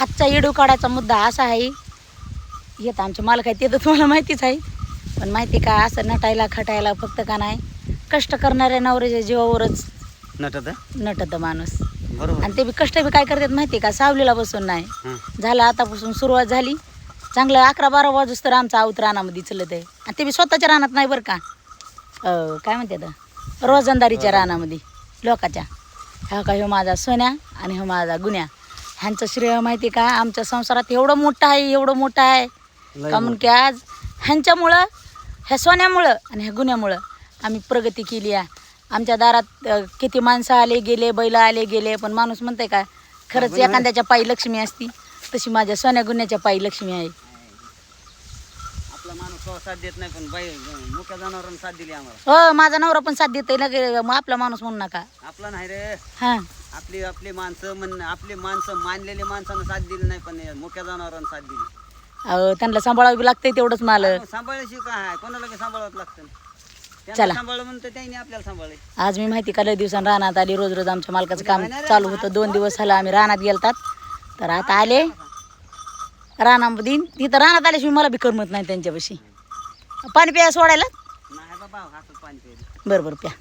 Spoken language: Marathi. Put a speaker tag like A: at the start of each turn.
A: आजचा व्हिडिओ काढायचा मुद्दा असा आहे, येत आमचे मालक आहेत ते तर तुम्हाला माहितीच आहे, पण माहिती का असं नटायला खटायला फक्त का नाही कष्ट करणाऱ्या नवऱ्याच्या जीवावरच नटत माणूस.
B: बरोबर.
A: आणि ते बी कष्ट बी काय करतात माहिती का, सावलीला बसून नाही. झालं आतापासून सुरुवात झाली, चांगलं 11-12 वाजूस तर आमचं आऊत रानामध्ये चलत आहे. आणि ते बी स्वतःच्या रानात नाही बरं का, काय म्हणतात रोजंदारीच्या रानामध्ये लोकाच्या. हा का ह्यो माझा सोन्या आणि ह्यो माझा गुन्या, ह्यांचं श्रेय माहिती का आमच्या संसारात एवढं मोठं आहे, एवढं मोठं आहे का म्हणून की आज ह्यांच्यामुळं, ह्या सोन्यामुळं आणि ह्या गुन्ह्यामुळं आम्ही प्रगती केली आहे. आमच्या दारात किती माणसं आले गेले, बैल आले गेले, पण माणूस म्हणते का खरंच एखाद्याच्या पायी लक्ष्मी असती, तशी माझ्या सोन्या गुन्ह्याच्या पायी लक्ष्मी आहे.
B: आपला माणूस साथ देत नाही, पण बाई मुख्या जनावरांना साथ दिली आम्हाला.
A: हो, माझा नवरा पण साथ देते ना, मग आपला माणूस म्हणू नका.
B: आपला नाही रे,
A: हां
B: आपली आपली माणसं आपली माणसं मानलेली माणसानं साथ दिली नाही, पण मुख्या जनावरांना साथ दिली.
A: अहो त्यांना सांभाळावं लागतंय तेवढंच मालक.
B: सांभाळायची काय आहे, कोणाला काही सांभाळावं लागतं.
A: चला.
B: सांभाळ म्हणतं त्यांनी आपल्याला सांभाळे.
A: आज मी माहिती का लय दिवसांनी रानात आली, रोज रोज आमच्या मालकाचं काम चालू होतं. 2 दिवस झालं आम्ही रानात गेलतात, तर आता आले रानामध्ये. तिथं रानात आल्याशिवाय मला बी करमत नाही त्यांच्यापाशी. पाणी प्या सोडायला.
B: नाही बाबा, हातात पाणी प्यायला.
A: बरं बरं प्या.